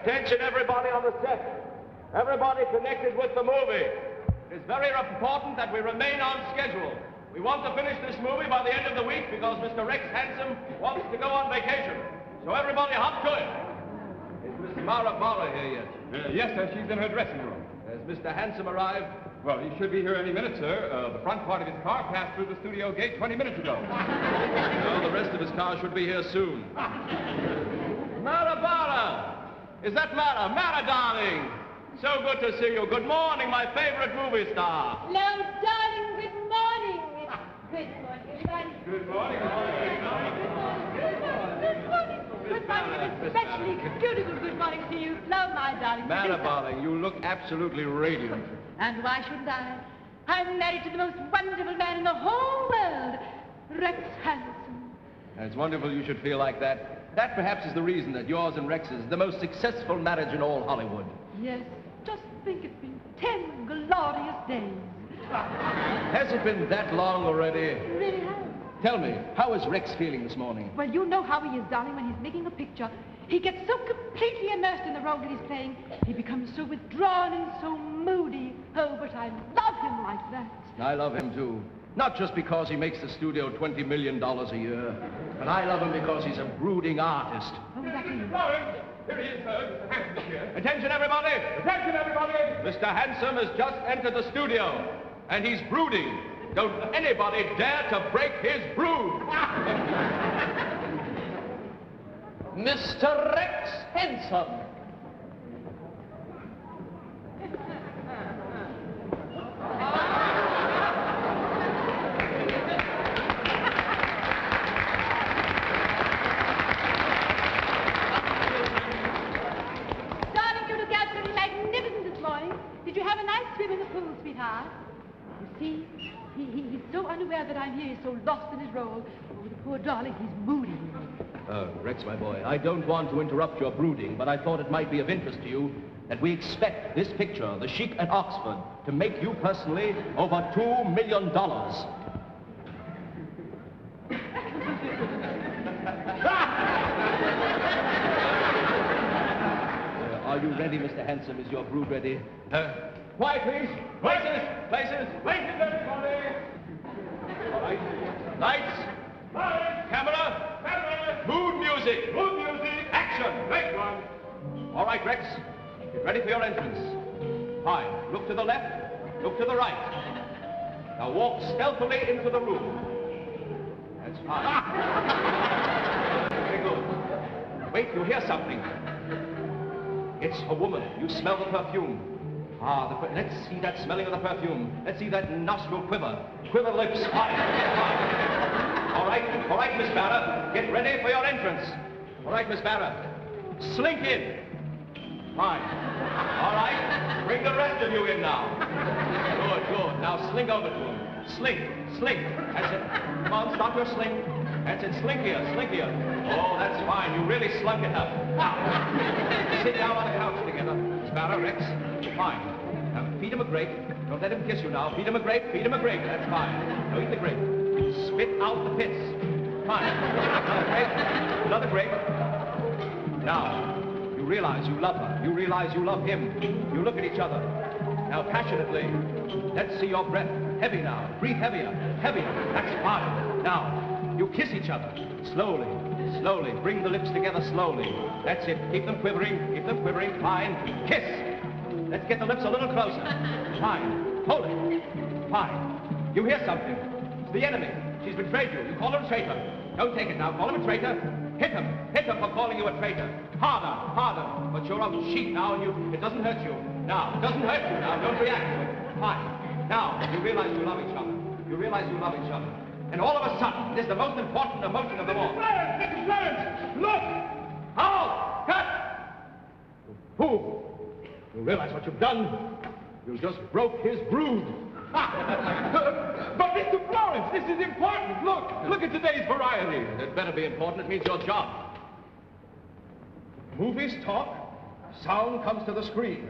Attention, everybody on the set. Everybody connected with the movie. It is very important that we remain on schedule. We want to finish this movie by the end of the week because Mr. Rex Handsome wants to go on vacation. So everybody hop to it. Is Miss Mara here yet? Yes, sir. She's in her dressing room. Has Mr. Handsome arrived? Well, he should be here any minute, sir. The front part of his car passed through the studio gate 20 minutes ago. No, the rest of his car should be here soon. Mara! Is that Mara? Mara, darling! So good to see you. Good morning, my favorite movie star. Hello, darling. Good morning. Good morning, everybody. Good morning. Good morning, especially beautiful good morning to you. Hello, my darling. Mara, darling, you look absolutely radiant. And why shouldn't I? I'm married to the most wonderful man in the whole world, Rex Handsome. It's wonderful you should feel like that. That perhaps is the reason that yours and Rex's is the most successful marriage in all Hollywood. Yes, just think it's been 10 glorious days. Has it been that long already? It really has. Tell me, how is Rex feeling this morning? Well, you know how he is, darling, when he's making a picture. He gets so completely immersed in the role that he's playing, he becomes so withdrawn and so moody. Oh, but I love him like that. I love him, too. Not just because he makes the studio $20 million a year, but I love him because he's a brooding artist. Oh, that is... Lawrence, here he is, sir. Mr. Handsome is here. Attention, everybody! Attention, everybody! Mr. Handsome has just entered the studio, and he's brooding. Don't anybody dare to break his brood. Mr. Rex Handsome. Darling, you look absolutely magnificent this morning. Did you have a nice swim in the pool, sweetheart? You see, he's so unaware that I'm here. He's so lost in his role. Oh, the poor darling, he's moody. Rex, my boy, I don't want to interrupt your brooding, but I thought it might be of interest to you that we expect this picture, The Sheik at Oxford, to make you personally over $2 million. Are you ready, Mr. Handsome? Is your brood ready? Quiet, please. Places. Places, everybody. All right. Lights. Camera. Mood music. Action. Great one. All right, Rex. Get ready for your entrance. Fine. Look to the left. Look to the right. Now walk stealthily into the room. That's fine. Very good. Wait, you hear something. It's a woman. You smell the perfume. Let's see that smelling of the perfume. Let's see that nostril quiver. Quiver lips. Fine. All right, Miss Barra. Get ready for your entrance. All right, Miss Barra. Slink in. Fine. All right. Bring the rest of you in now. Good. Now slink over to him. Slink. That's it. Come on, stop your slink. That's it. Slink here. Oh, that's fine. You really slunk it up. Now, sit down on the couch together. Miss Barra, Rex. Fine. Now, feed him a grape. Don't let him kiss you now. Feed him a grape. That's fine. Now, eat the grape. Spit out the pits. Fine. Another grape. Now, you realize you love her. You realize you love him. You look at each other. Now, passionately. Let's see your breath. Heavy now. Breathe heavier. That's fine. Now, you kiss each other. Slowly. Bring the lips together slowly. That's it. Keep them quivering. Fine. Kiss. Let's get the lips a little closer. Fine. Hold it. Fine. You hear something. It's the enemy. She's betrayed you. You call her a traitor. Don't take it now. Call him a traitor. Hit him for calling you a traitor. Harder. But you're a sheep now, and it doesn't hurt you. Now, it doesn't hurt you now. Don't react to it. Fine. Now, you realize you love each other. And all of a sudden, this is the most important emotion of them all. Mrs. Lawrence, look! Halt! Cut! Fool! You realize what you've done? You just broke his brood. But Mr. Florence, this is important. Look at today's variety. It better be important. It means your job. Movies talk. Sound comes to the screen.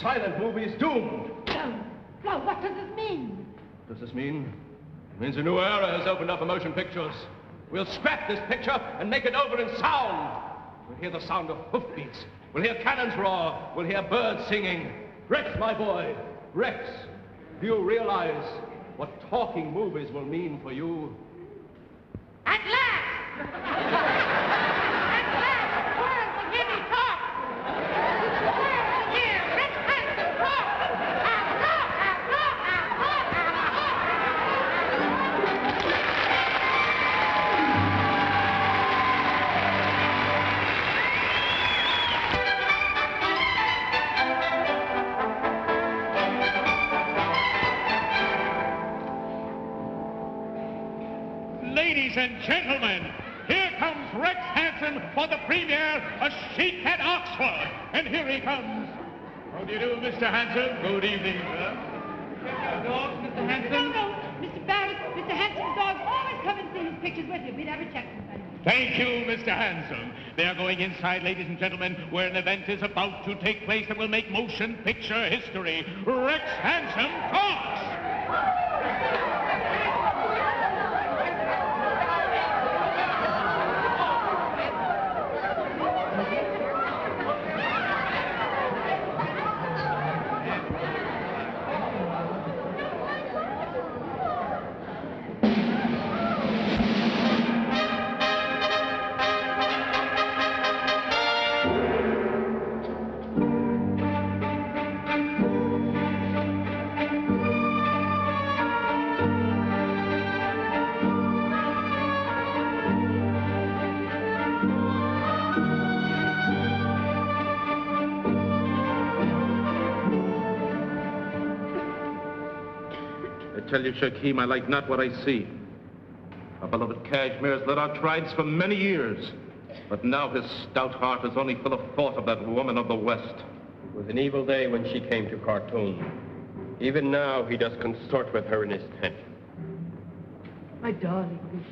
Silent movies doomed. Flo, what does this mean? What does this mean? It means a new era has opened up for motion pictures. We'll scrap this picture and make it over in sound. We'll hear the sound of hoofbeats, We'll hear cannons roar. We'll hear birds singing. Rex, my boy, Rex, do you realize what talking movies will mean for you? At last! At last, the world will hear me talk! The world will hear Rex Hansen talk! I'll talk! I'll talk! I'll talk! Ladies and gentlemen, here comes Rex Hansen for the premiere of Chic at Oxford. And here he comes. How do you do, Mr. Hansen? Good evening, sir. Dogs, Mr. Hansen? No, Mr. Barrett, Mr. Hansen's dogs always come and see his pictures with him. We never check them. Thank you, Mr. Hansen. They are going inside, ladies and gentlemen, where an event is about to take place that will make motion picture history. Rex Hansen talks! I tell you, Shakim, I like not what I see. Our beloved Kashmir has led our tribes for many years, but now his stout heart is only full of thought of that woman of the West. It was an evil day when she came to Khartoum. Even now, he does consort with her in his tent. My darling.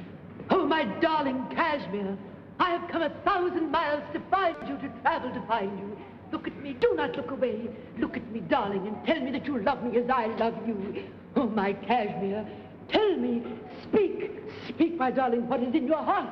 Oh, my darling Kashmir. I have come 1,000 miles to find you, to travel to find you. Look at me. Do not look away. Look at me, darling, and tell me that you love me as I love you. Oh, my Kashmir. Tell me. Speak. Speak, my darling, what is in your heart.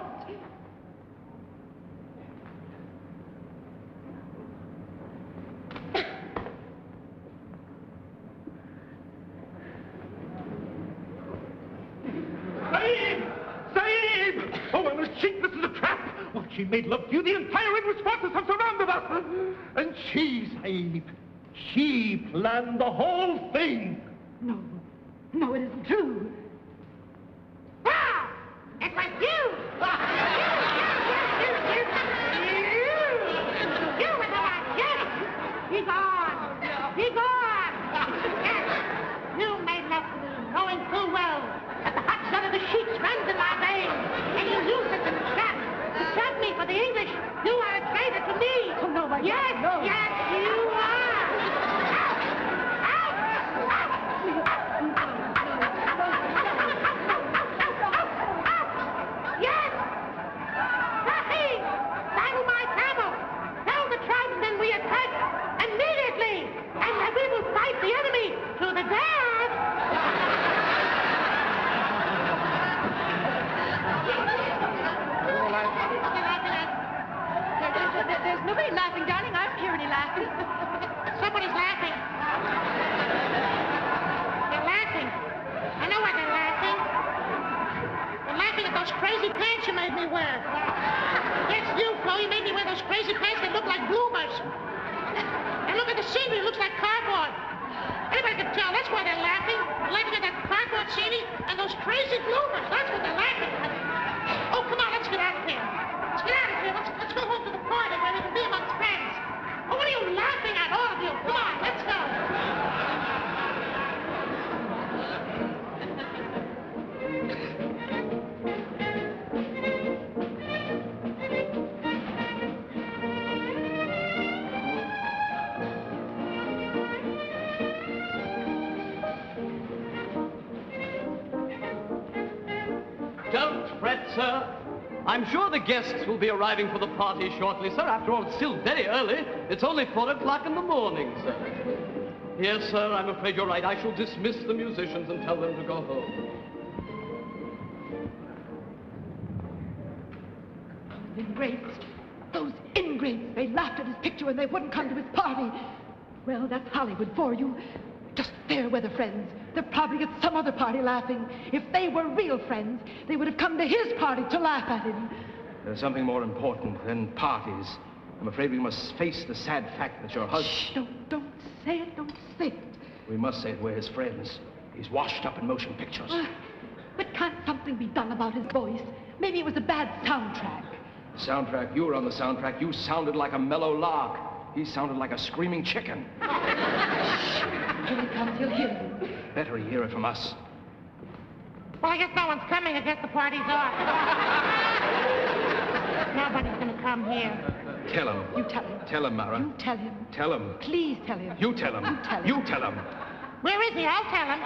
Sahib! Oh, well, Miss Sheik, this is a trap. What, she made love to you? The entire English forces have surrounded us. And she, Sahib, she planned the whole thing. No. No, it isn't true. Ah! It was you! You were the one! Yes! Be gone! Be gone! Yes! You made love to me, knowing full well that the hot blood of the sheiks runs in my veins, and you used it as a trap to trap me for the English. You are a traitor to me! Oh, no, my Yes, God, no. yes, you are! Yes! Sahib! Saddle my camel! Tell the tribesmen we attack immediately! And that we will fight the enemy to the death! There's nobody laughing, darling. I don't hear any laughing. Somebody's laughing. They're laughing. I know why they're laughing. They're laughing at those crazy pants you made me wear. Yes, you, Flo, you made me wear those crazy pants that look like bloomers. And look at the scenery, it looks like cardboard. Anybody can tell, that's why they're laughing. They're laughing at that cardboard scenery and those crazy bloomers. That's what they're laughing at. Oh, come on, let's get out of here. Let's get out of here. Let's go home to the party where we can be amongst friends. Oh, what are you laughing at, all of you? Come on, let's go. Don't fret, sir. I'm sure the guests will be arriving for the party shortly, sir. After all, it's still very early. It's only 4 o'clock in the morning, sir. Yes, sir, I'm afraid you're right. I shall dismiss the musicians and tell them to go home. Embraced. Those ingrates, they laughed at his picture when they wouldn't come to his party. Well, that's Hollywood for you. Just fair weather friends. They're probably at some other party laughing. If they were real friends, they would have come to his party to laugh at him. There's something more important than parties. I'm afraid we must face the sad fact that your husband... Shh, don't say it, don't say it. We must say it, we're his friends. He's washed up in motion pictures. But can't something be done about his voice? Maybe it was a bad soundtrack. Soundtrack? You were on the soundtrack. You sounded like a mellow lark. He sounded like a screaming chicken. Here he comes, he'll hear you. Better he hear it from us. Well, I guess no one's coming. I guess the party's off. Nobody's gonna come here. Tell him. You tell him. Tell him, Mara. You tell him. Tell him. Please tell him. You tell him. You tell him. You tell him. Where is he? I'll tell him.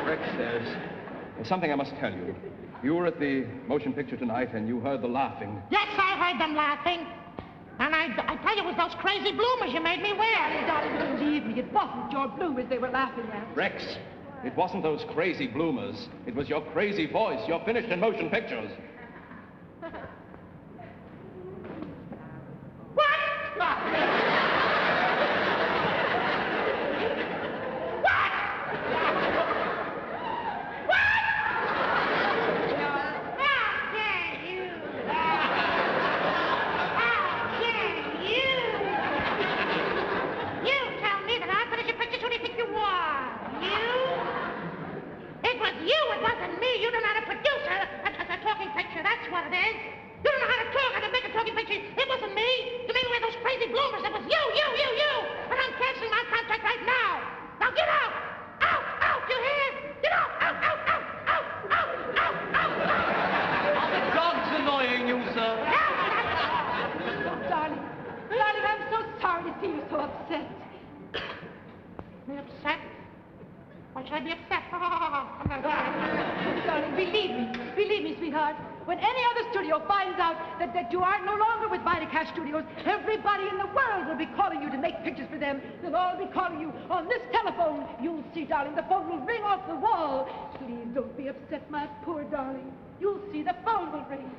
Rex, there's something I must tell you. You were at the motion picture tonight and you heard the laughing. Yes, I heard them laughing. And I tell you, it was those crazy bloomers you made me wear. Darling, believe me, it wasn't your bloomers they were laughing at. Rex, it wasn't those crazy bloomers. It was your crazy voice. You're finished in motion pictures. Everybody in the world will be calling you to make pictures for them. They'll all be calling you on this telephone. You'll see, darling, the phone will ring off the wall. Please don't be upset, my poor darling. You'll see the phone will ring.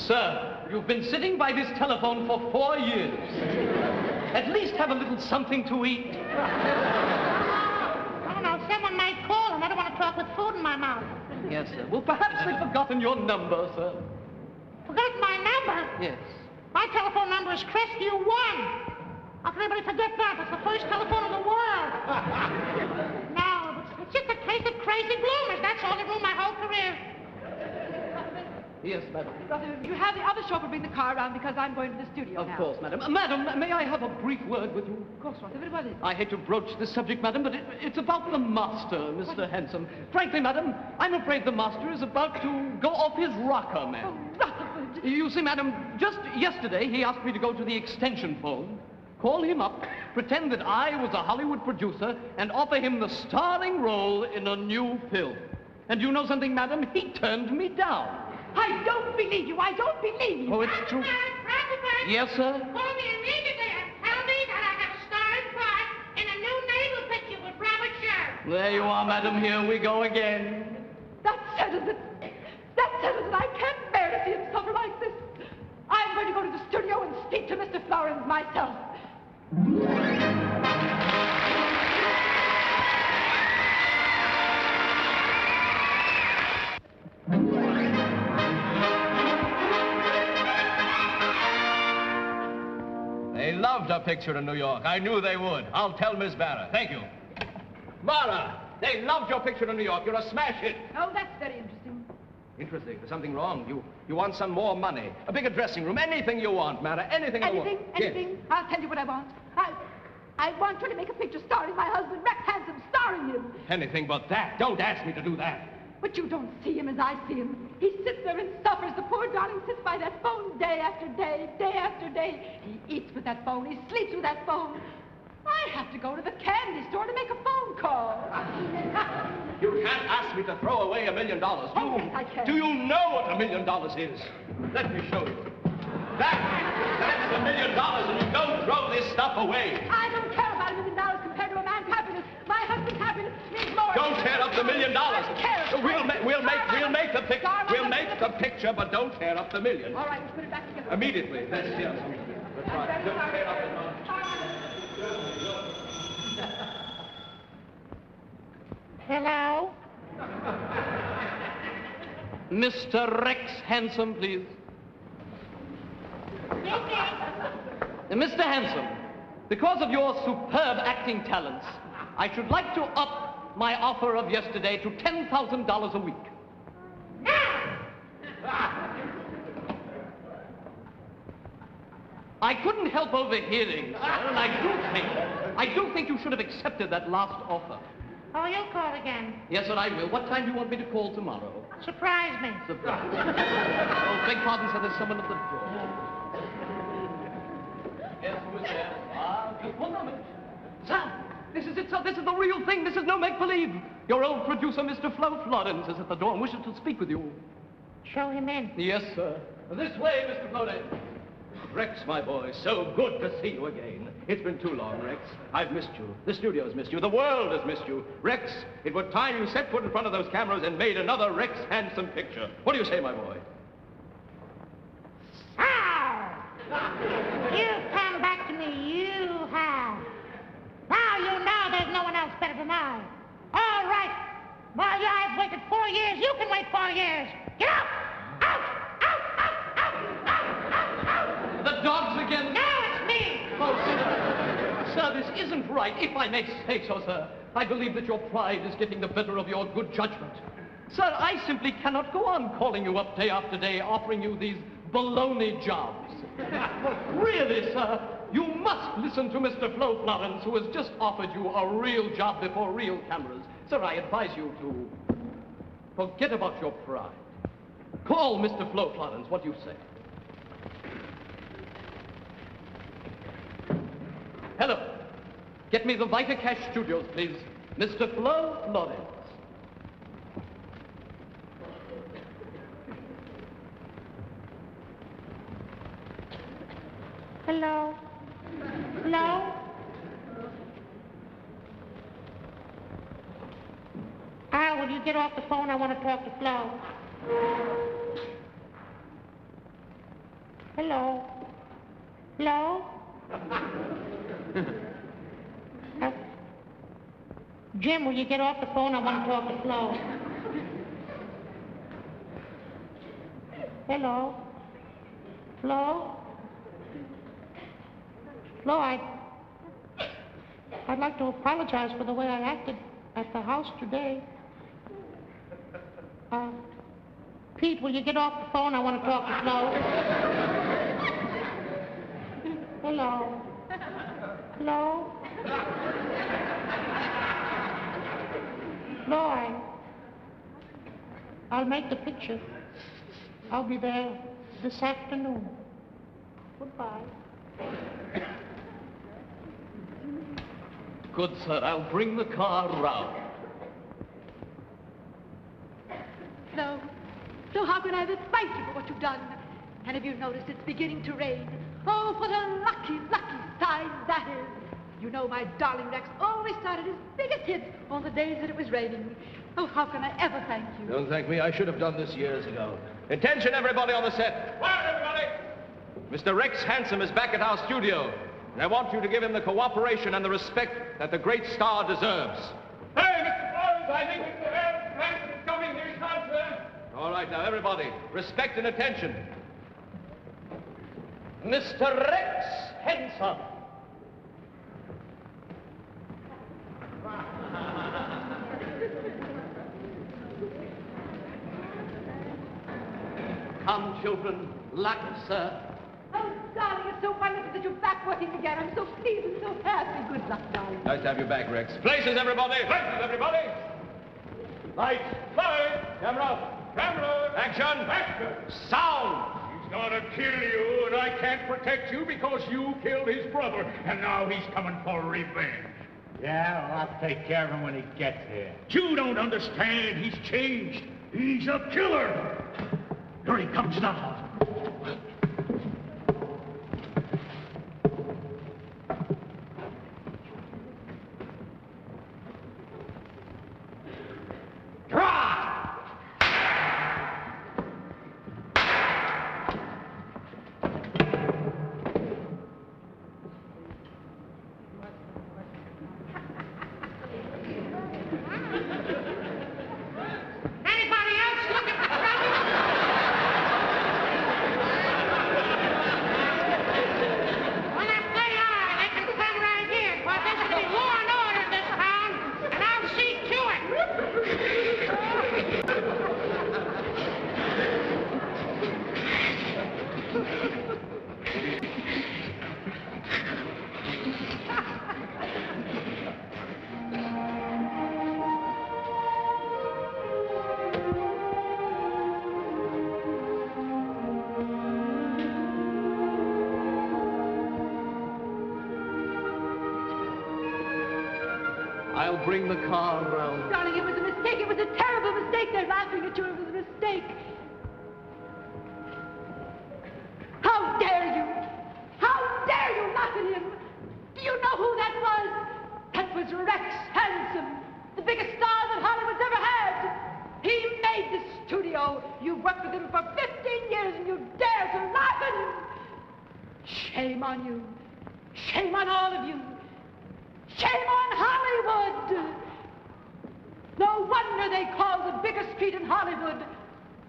Sir, you've been sitting by this telephone for 4 years. At least have a little something to eat. I don't know, someone might call and I don't want to talk with food in my mouth. Yes, sir. Well, perhaps they've forgotten your number, sir. Forgotten my number? Yes. My telephone number is Crestview 1. How can anybody forget that? It's the first telephone in the world. No, it's just a case of crazy bloomers. That's all that ruined my whole career. Yes, madam. Brother, you have the other chauffeur bring the car around because I'm going to the studio now. Of course, madam. Madam, may I have a brief word with you? Of course, Brother. What is it? I hate to broach this subject, madam, but it's about the master, Mr. Handsome. Frankly, madam, I'm afraid the master is about to go off his rocker, ma'am. Oh, Rutherford. You see, madam, just yesterday he asked me to go to the extension phone, call him up, pretend that I was a Hollywood producer, and offer him the starring role in a new film. And you know something, madam? He turned me down. I don't believe you. I don't believe you. Oh, it's true. Rutherford. Yes, sir? Call me immediately and tell me that I have a starring part in a new naval picture with Robert Sher. There you are, madam. Here we go again. That settles it. That settles it. I can't bear to see him suffer like this. I'm going to go to the studio and speak to Mr. Florence myself. They loved our picture in New York. I knew they would. I'll tell Miss Barra. Thank you. Mara, they loved your picture in New York. You're a smash hit. Oh, that's very interesting. Interesting. There's something wrong. You want some more money. A bigger dressing room. Anything you want, Mara. Anything you want. Anything? Yes. I'll tell you what I want. I want you to make a picture starring my husband, Rex Handsome, starring him. Anything but that. Don't ask me to do that. But you don't see him as I see him. He sits there and suffers. The poor darling sits by that phone day after day, day after day. He eats with that phone. He sleeps with that phone. I have to go to the candy store to make a phone call. You can't ask ask me to throw away $1 million. Oh, yes, I can. Do you know what $1 million is? Let me show you. That's $1 million, and you don't throw this stuff away. I don't care about $1 million compared to a man's happiness. My husband's happiness means more. Don't tear up the $1 million. I care. We'll make the picture, but don't tear up the million. All right, let's put it back together. Immediately. That's it. That's right. Don't tear up the million. Hello? Mr. Rex Handsome, please. Mr. Handsome, because of your superb acting talents, I should like to up my offer of yesterday to $10,000 a week. I couldn't help overhearing, sir, and I do think you should have accepted that last offer. Oh, you'll call again. Yes, sir, I will. What time do you want me to call tomorrow? Surprise me. Surprise. Oh, beg pardon, sir, there's someone at the door. Yes, who is there? Just 1 moment. Sir, this is it, sir. This is the real thing. This is no make-believe. Your old producer, Mr. Flo Florence, is at the door and wishes to speak with you. Show him in. Yes, sir. This way, Mr. Florence. Rex, my boy, so good to see you again. It's been too long, Rex. I've missed you. The studio's missed you. The world has missed you. Rex, it was time you set foot in front of those cameras and made another Rex Handsome picture. What do you say, my boy? You've come back to me, you have. Now you know there's no one else better than I. All right. While I've waited 4 years, you can wait 4 years. Get out! Out! Out! Out! Out! Out! Out! Out! The dogs again? No, it's me! Oh, sir, this isn't right, if I may say so, sir. I believe that your pride is getting the better of your good judgment. Sir, I simply cannot go on calling you up day after day, offering you these baloney jobs. Really, sir, you must listen to Mr. Flo Florence, who has just offered you a real job before real cameras. Sir, I advise you to forget about your pride. Call Mr. Flo Florence. What do you say? Hello. Get me the Vita Cash Studios, please. Mr. Flo Florence. Hello? Hello? Al, will you get off the phone? I want to talk to Flo. Hello? Hello? Jim, will you get off the phone? I want to talk to Flo. Hello? Flo? Flo, I'd like to apologize for the way I acted at the house today. Pete, will you get off the phone? I want to talk to Flo. Hello? Flo? Flo, I'll make the picture. I'll be there this afternoon. Goodbye. Good, sir. I'll bring the car round. No. So how can I ever thank you for what you've done? And have you noticed it's beginning to rain? Oh, what a lucky, lucky sign that is. You know my darling Rex always started his biggest hits on the days that it was raining. Oh, how can I ever thank you? Don't thank me. I should have done this years ago. Attention, everybody on the set. Quiet, everybody! Mr. Rex Handsome is back at our studio. And I want you to give him the cooperation and the respect that the great star deserves. Hey, Mr. Florence, I think Mr. Handsome is coming here, sir. All right, now, everybody, respect and attention. Mr. Rex Handsome. Come, children. Luck, sir. Oh, darling, it's so wonderful that you're back working again. I'm so pleased and so happy. Good luck, darling. Nice to have you back, Rex. Places, everybody! Places, everybody! Lights, light, camera, action, sound! He's gonna kill you, and I can't protect you because you killed his brother, and now he's coming for revenge. Yeah, well, I'll take care of him when he gets here. You don't understand. He's changed. He's a killer. Here he comes now. I'll bring the car round. Darling, it was a mistake. It was a terrible mistake. They're laughing at you. It was a mistake. How dare you? How dare you laugh at him? Do you know who that was? That was Rex Handsome, the biggest star that Hollywood's ever had. He made the studio. You've worked with him for 15 years and you dare to laugh at him. Shame on you. Shame on all of you. Shame on Hollywood! No wonder they call the biggest street in Hollywood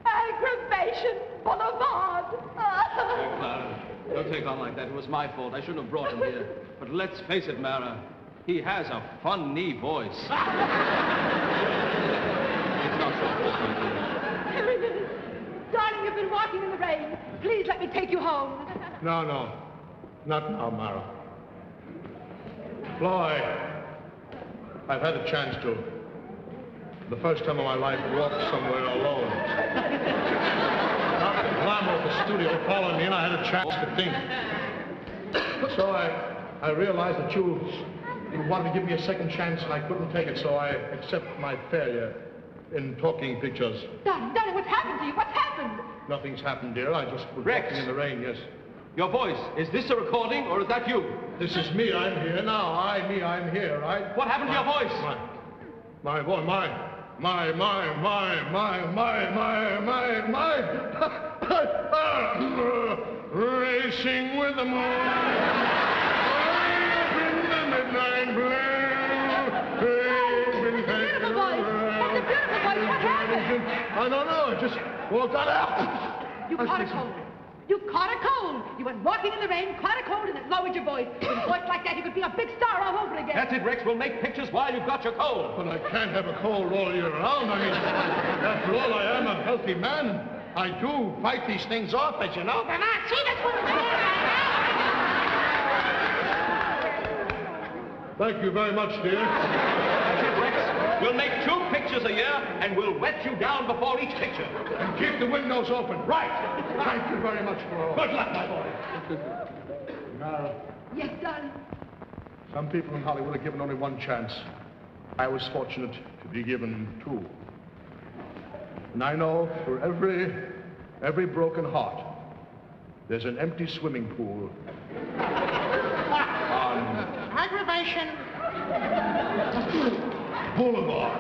Aggravation Boulevard. Clara, don't take on like that. It was my fault. I shouldn't have brought him here. But let's face it, Mara, he has a funny voice. It's not so funny. Every minute. Darling, you've been walking in the rain. Please let me take you home. No. Not now, Mara. Floyd, I've had a chance to, for the first time in my life, walk somewhere alone. Not the glamour of the studio following me, and I had a chance to think. So I realized that you wanted to give me a second chance, and I couldn't take it, so I accept my failure in talking pictures. Darling, what's happened to you? What's happened? Nothing's happened, dear. I just was Rex. walking in the rain, yes. Your voice, is this a recording or is that you? This is me. I'm here now. I'm here, right? What happened to your voice? My voice, racing with the moon. In the midnight blue. Beautiful voice. That's a beautiful voice. What happened? I don't know. I just walked out. You caught a cold. You caught a cold. You went walking in the rain, caught a cold, and it lowered your voice. With a voice like that, you could be a big star all over again. That's it, Rex. We'll make pictures while you've got your cold. But I can't have a cold all year round. I mean, after all, I am a healthy man. I do fight these things off, as you know. Come on, see, that's what we're doing right now. Thank you very much, dear. That's it, Rex. We'll make 2 pictures a year, and we'll wet you down before each picture. And keep the windows open. Right. Thank you very much for all. Good luck, my boy. Now, Yes, darling. some people in Hollywood are given only one chance. I was fortunate to be given 2. And I know for every broken heart, there's an empty swimming pool. Aggravation. Boulevard.